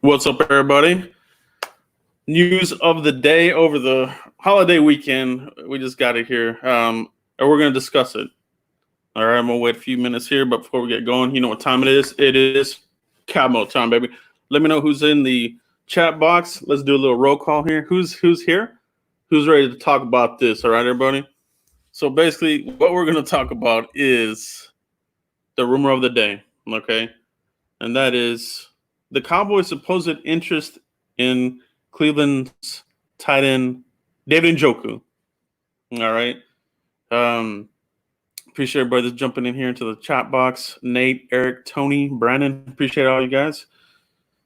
What's up, everybody? News of the day over the holiday weekend. We just got it here, and we're going to discuss it. All right, I'm going to wait a few minutes here, but before we get going, you know what time it is? It is camo time, baby. Let me know who's in the chat box. Let's do a little roll call here. Who's here? Who's ready to talk about this? All right, everybody? So basically, what we're going to talk about is the rumor of the day, okay? And that is the Cowboys' supposed interest in Cleveland's tight end David Njoku. All right. Appreciate everybody that's jumping in here into the chat box. Nate, Eric, Tony, Brandon. Appreciate all you guys.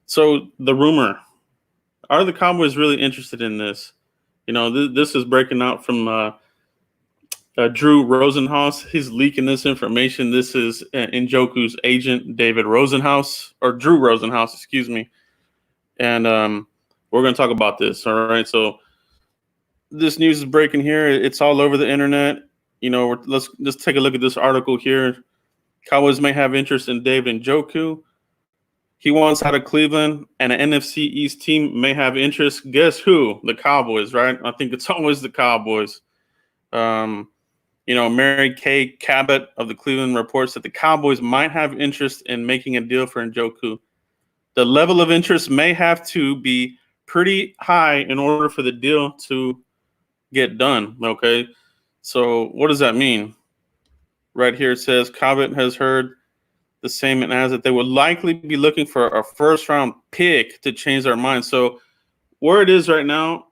So the rumor: are the Cowboys really interested in this? You know, this is breaking out from Drew Rosenhaus. He's leaking this information. This is Njoku's agent, David Rosenhaus, or Drew Rosenhaus, excuse me. And we're going to talk about this. All right. So this news is breaking here. It's all over the internet. You know, let's just take a look at this article here. Cowboys may have interest in David Njoku. He wants out of Cleveland, and an NFC East team may have interest. Guess who? The Cowboys, right? I think it's always the Cowboys. You know, Mary Kay Cabot of the Cleveland reports that the Cowboys might have interest in making a deal for Njoku. The level of interest may have to be pretty high in order for the deal to get done, okay? So what does that mean? Right here it says Cabot has heard the same as that they would likely be looking for a first-round pick to change their mind. So where it is right now,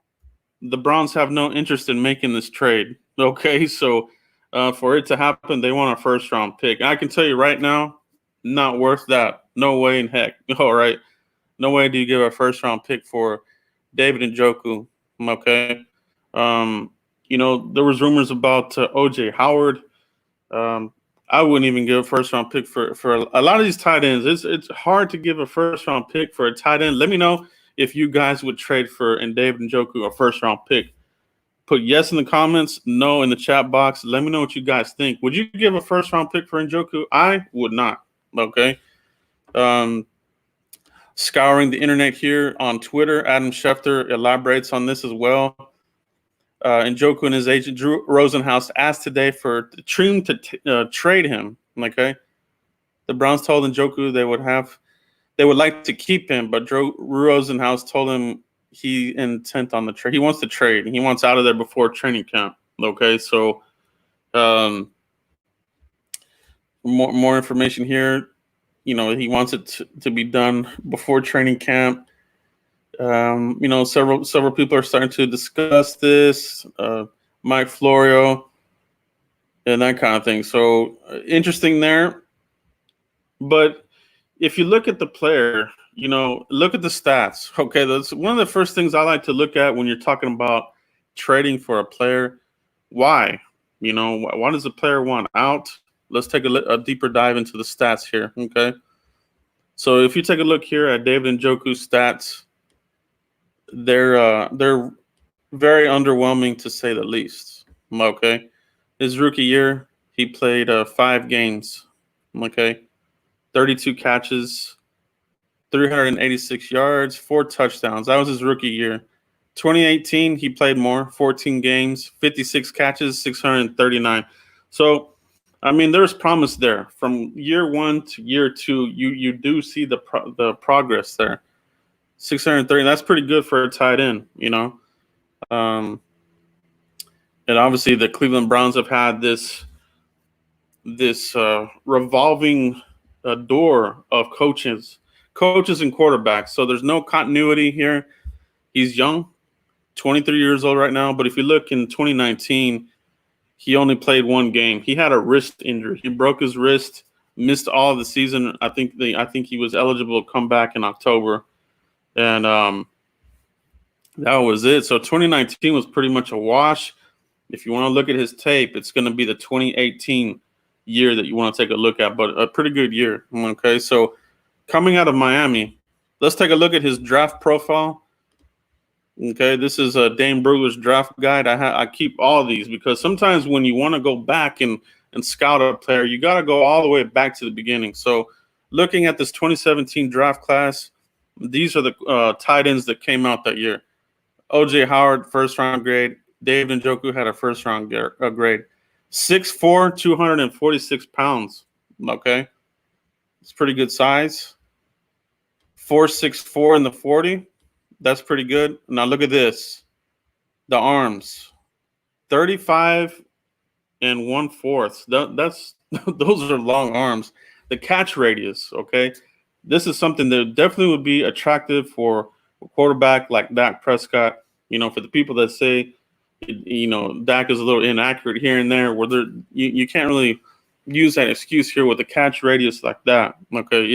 the Browns have no interest in making this trade, okay? So for it to happen, they want a first-round pick. And I can tell you right now, not worth that. No way in heck. All right. No way do you give a first-round pick for David Njoku, okay? You know, there was rumors about O.J. Howard. I wouldn't even give a first-round pick for a lot of these tight ends. It's hard to give a first-round pick for a tight end. Let me know if you guys would trade for David Njoku a first-round pick. Put yes in the comments, no in the chat box. Let me know what you guys think. Would you give a first-round pick for Njoku? I would not, okay? Scouring the internet here on Twitter, Adam Schefter elaborates on this as well. Njoku and his agent, Drew Rosenhaus, asked today for the team to trade him, okay? The Browns told Njoku they would like to keep him, but Drew Rosenhaus told him he intent on the trade. He wants to trade. He wants out of there before training camp. Okay, so more information here. You know, he wants it to be done before training camp. You know, several people are starting to discuss this. Mike Florio and that kind of thing. So interesting there. But if you look at the player, you know, look at the stats. Okay, that's one of the first things I like to look at when you're talking about trading for a player. Why? You know, why does the player want out? Let's take a deeper dive into the stats here, okay? So if you take a look here at David Njoku's stats, they're very underwhelming to say the least, okay? His rookie year, he played 5 games, okay? 32 catches, 386 yards, 4 touchdowns. That was his rookie year. 2018, he played more, 14 games, 56 catches, 639. So, I mean, there's promise there. From year 1 to year 2, you do see the progress there. 630, that's pretty good for a tight end, you know. And obviously the Cleveland Browns have had this revolving door of coaches and quarterbacks. So there's no continuity here. He's young, 23 years old right now. But if you look in 2019, he only played 1 game. He had a wrist injury. He broke his wrist, missed all of the season. I think he was eligible to come back in October. And that was it. So 2019 was pretty much a wash. If you want to look at his tape, it's going to be the 2018 year that you want to take a look at, but a pretty good year. Okay, so coming out of Miami, let's take a look at his draft profile. Okay, this is Dane Brugler's draft guide. I keep all of these because sometimes when you want to go back and scout a player, you got to go all the way back to the beginning. So looking at this 2017 draft class, These are the tight ends that came out that year. OJ Howard, first round grade. David Njoku had a first round grade. 6'4", 246 pounds. Okay. It's pretty good size. 4.64 in the 40. That's pretty good. Now look at this. The arms. 35 and 1/4. That's those are long arms. The catch radius, okay? This is something that definitely would be attractive for a quarterback like Dak Prescott. For the people that say, Dak is a little inaccurate here and there, where you can't really use that excuse here with a catch radius like that. Okay,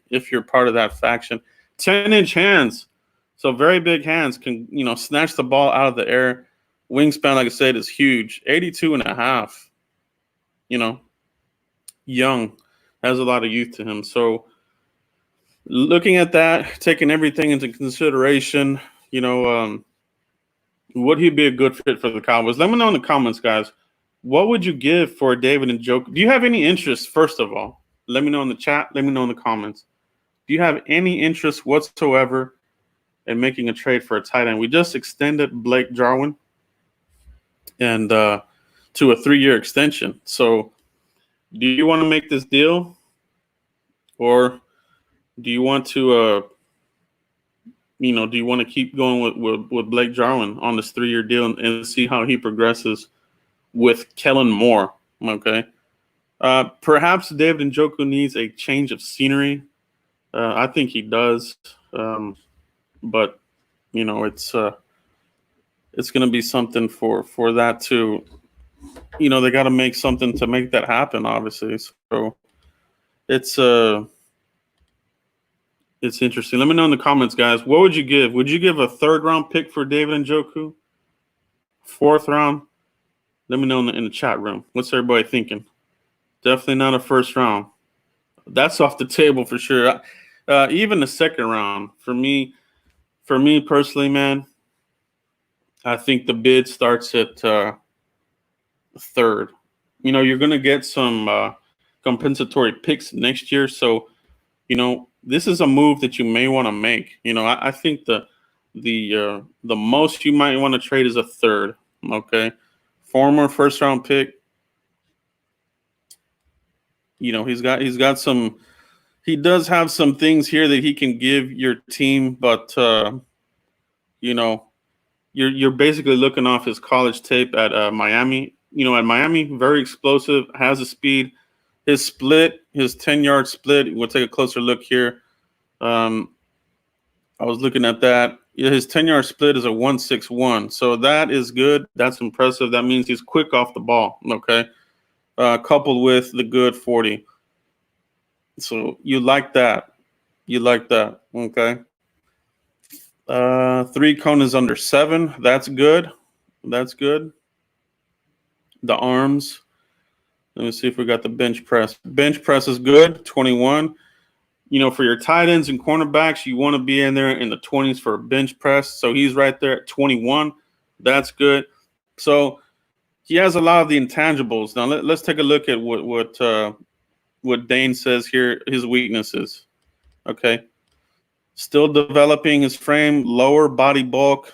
if you're part of that faction, 10-inch hands, so very big hands can snatch the ball out of the air. Wingspan, like I said, is huge. 82 and a half. Young, has a lot of youth to him. So looking at that, taking everything into consideration, would he be a good fit for the Cowboys? Let me know in the comments, guys. What would you give for David Njoku? Do you have any interest, first of all? Let me know in the chat. Let me know in the comments. Do you have any interest whatsoever in making a trade for a tight end? We just extended Blake Jarwin and to a 3-year extension. So do you want to make this deal? Or do you want to do you want to keep going with Blake Jarwin on this 3-year deal and see how he progresses with Kellen Moore? Okay. Perhaps David Njoku needs a change of scenery. I think he does. But it's going to be something for that too. They got to make something to make that happen, obviously. So it's interesting. Let me know in the comments, guys. What would you give? Would you give a 3rd-round pick for David Njoku? 4th round? Let me know in the chat room. What's everybody thinking? Definitely not a 1st round. That's off the table for sure. Even the 2nd round, for me personally, man, I think the bid starts at 3rd. You're going to get some compensatory picks next year. So, this is a move that you may want to make. I think the most you might want to trade is a 3rd. Okay. Former 1st-round pick. He's got some. He does have some things here that he can give your team, but you're basically looking off his college tape at Miami. At Miami, very explosive, has a speed. His split, his 10-yard split. We'll take a closer look here. I was looking at that. His 10-yard split is a 1.61, so that is good. That's impressive. That means he's quick off the ball. Okay. Coupled with the good 40. So you like that. Okay. 3 cone is under 7. That's good. The arms. Let me see if we got the bench press. Bench press is good. 21. For your tight ends and cornerbacks, you want to be in there in the 20s for a bench press. So he's right there at 21. That's good. So he has a lot of the intangibles. Now let's take a look at what Dane says here, his weaknesses. Okay. Still developing his frame, lower body bulk,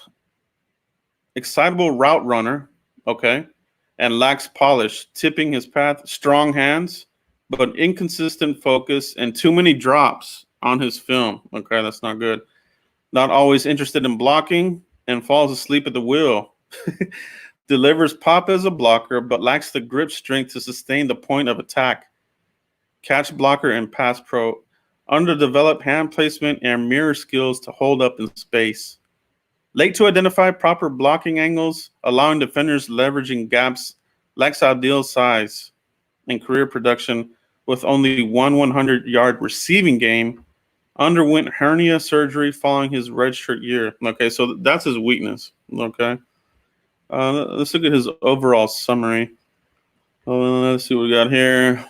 excitable route runner, okay, and lacks polish, tipping his path, strong hands, but inconsistent focus and too many drops on his film. Okay, that's not good. Not always interested in blocking and falls asleep at the wheel. Delivers pop as a blocker, but lacks the grip strength to sustain the point of attack. Catch blocker and pass pro. Underdeveloped hand placement and mirror skills to hold up in space. Late to identify proper blocking angles, allowing defenders leveraging gaps. Lacks ideal size and career production with only 100-yard receiving game. Underwent hernia surgery following his redshirt year. Okay, so that's his weakness. Okay. Let's look at his overall summary. Let's see what we got here.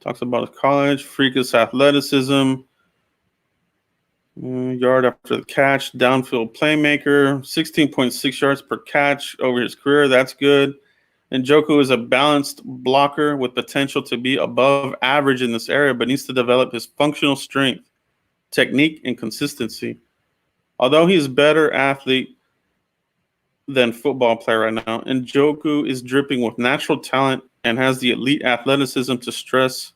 Talks about his college, freakish athleticism, yard after the catch, downfield playmaker, 16.6 yards per catch over his career. That's good. Njoku is a balanced blocker with potential to be above average in this area, but needs to develop his functional strength technique, and consistency. Although he's a better athlete than football player right now, Njoku is dripping with natural talent and has the elite athleticism to stress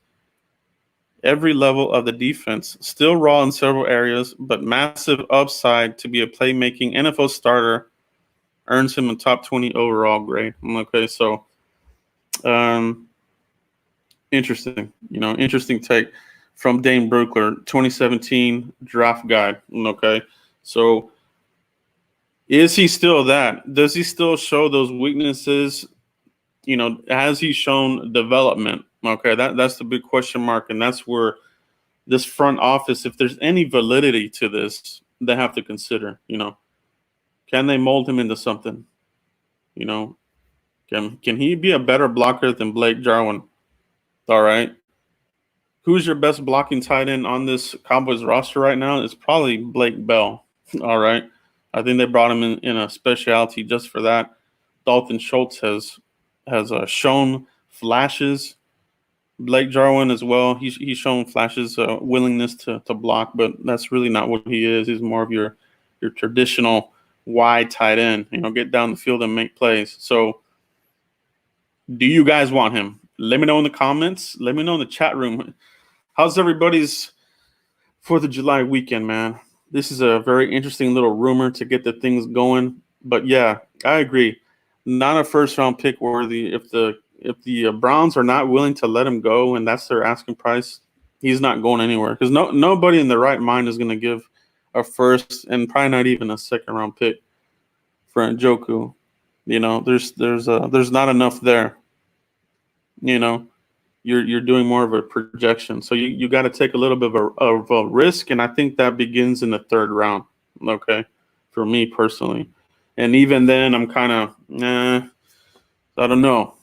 every level of the defense. Still raw in several areas, but massive upside to be a playmaking NFL starter earns him a top 20 overall grade. Okay, so interesting. Interesting take from Dane Brookler, 2017 draft guide. Okay, so is he still that? Does he still show those weaknesses? Has he shown development? Okay, that's the big question mark, and that's where this front office, if there's any validity to this, they have to consider. Can they mold him into something? Can he be a better blocker than Blake Jarwin? All right. Who's your best blocking tight end on this Cowboys roster right now? It's probably Blake Bell. All right. I think they brought him in a specialty just for that. Dalton Schultz has shown flashes. Blake Jarwin as well. He's shown flashes willingness to block, but that's really not what he is. He's more of your traditional wide tight end. Get down the field and make plays. So, do you guys want him? Let me know in the comments. Let me know in the chat room. How's everybody's 4th of July weekend, man? This is a very interesting little rumor to get the things going. But yeah, I agree. Not a first-round pick worthy. If the Browns are not willing to let him go and that's their asking price, he's not going anywhere. Because nobody in their right mind is going to give a first and probably not even a second-round pick for Njoku. There's not enough there. You're doing more of a projection. So you got to take a little bit of a risk, and I think that begins in the 3rd round, okay, for me personally. And even then, I'm kind of, I don't know,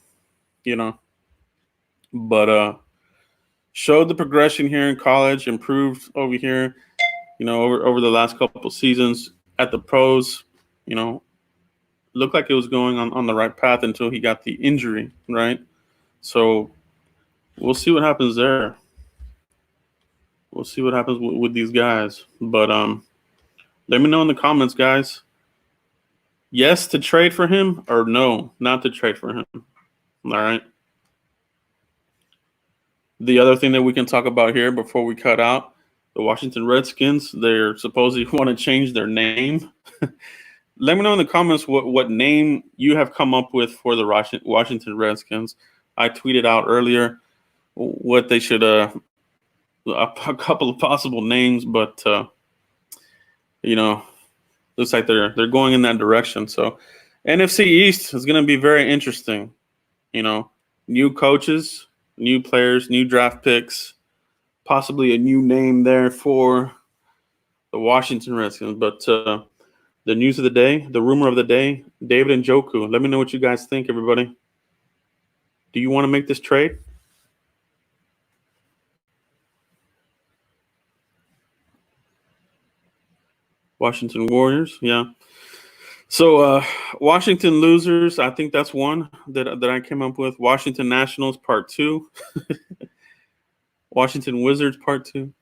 But showed the progression here in college, improved over here, over the last couple of seasons at the pros, looked like it was going on the right path until he got the injury, right? So we'll see what happens there. We'll see what happens with these guys. But let me know in the comments, guys. Yes to trade for him or no, not to trade for him. All right. The other thing that we can talk about here before we cut out, the Washington Redskins, they're supposedly want to change their name. Let me know in the comments what name you have come up with for the Washington Redskins. I tweeted out earlier what they should a couple of possible names, but looks like they're going in that direction. So NFC East is going to be very interesting. New coaches, new players, new draft picks, possibly a new name there for the Washington Redskins. But the news of the day, the rumor of the day, David Njoku. Let me know what you guys think, everybody. Do you want to make this trade? Washington Warriors, yeah. So Washington losers, I think that's one that I came up with. Washington Nationals part 2. Washington Wizards part 2.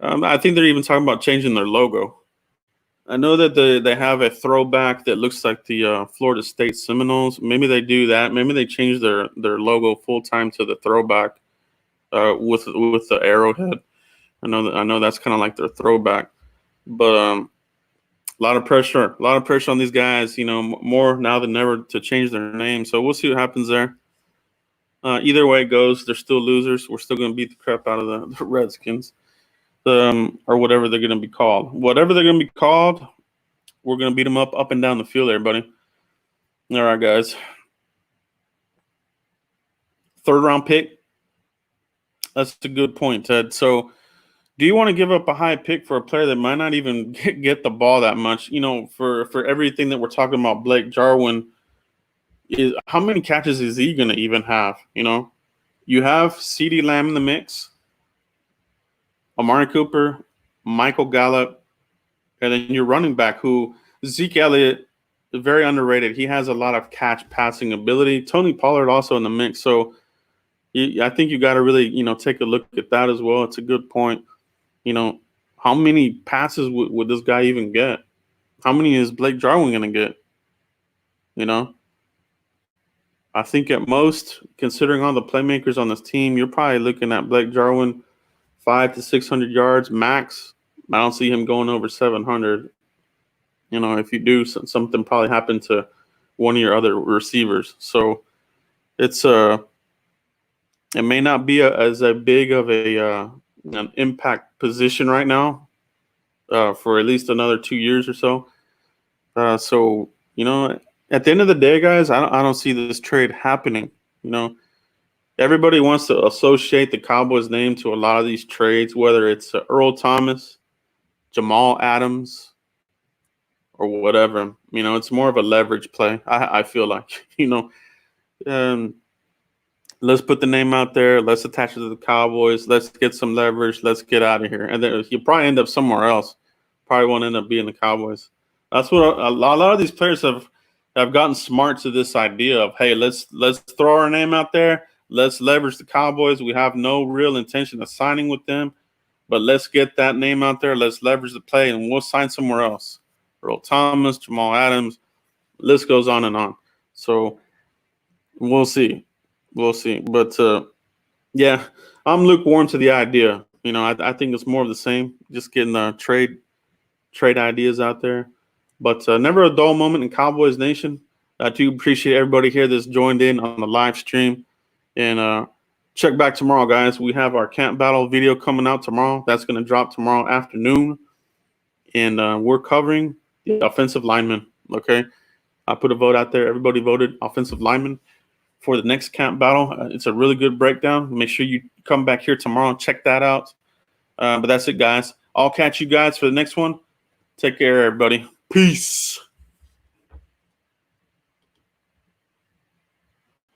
I think they're even talking about changing their logo. I know that they have a throwback that looks like the Florida State Seminoles. Maybe they do that. Maybe they change their logo full time to the throwback with the arrowhead. I know that's kind of like their throwback, but a lot of pressure on these guys. More now than ever to change their name. So we'll see what happens there. Either way it goes, they're still losers. We're still going to beat the crap out of the Redskins. Or whatever they're going to be called. Whatever they're going to be called, we're going to beat them up and down the field, everybody. All right, guys. 3rd round pick. That's a good point, Ted. So do you want to give up a high pick for a player that might not even get the ball that much? For everything that we're talking about, Blake Jarwin, how many catches is he going to even have? You have CeeDee Lamb in the mix. Amari Cooper, Michael Gallup, and then your running back Zeke Elliott, very underrated. He has a lot of passing ability. Tony Pollard also in the mix. So I think you got to really, take a look at that as well. It's a good point. how many passes would this guy even get? How many is Blake Jarwin going to get? You know, I think at most, considering all the playmakers on this team, you're probably looking at Blake Jarwin 500 to 600 yards max. I don't see him going over 700. You know, if you do, something probably happened to one of your other receivers. So it's it may not be as big of an impact position right now for at least another 2 years or so. So you know, at the end of the day, guys, I don't see this trade happening. You know, everybody wants to associate the Cowboys' name to a lot of these trades, whether it's Earl Thomas, Jamal Adams, or whatever. You know, it's more of a leverage play. I feel like, you know, let's put the name out there. Let's attach it to the Cowboys. Let's get some leverage. Let's get out of here. And then you'll probably end up somewhere else. Probably won't end up being the Cowboys. That's what a lot of these players have gotten smart to this idea of, hey, let's throw our name out there. Let's leverage the Cowboys. We have no real intention of signing with them, but let's get that name out there. Let's leverage the play, and we'll sign somewhere else. Earl Thomas, Jamal Adams, list goes on and on. So we'll see. We'll see. But, yeah, I'm lukewarm to the idea. You know, I think it's more of the same, just getting the trade ideas out there. But never a dull moment in Cowboys Nation. I do appreciate everybody here that's joined in on the live stream. And check back tomorrow, guys. We have our camp battle video coming out tomorrow. That's going to drop tomorrow afternoon. And we're covering the offensive linemen, okay? I put a vote out there. Everybody voted offensive linemen for the next camp battle. It's a really good breakdown. Make sure you come back here tomorrow and check that out. But that's it, guys. I'll catch you guys for the next one. Take care, everybody. Peace.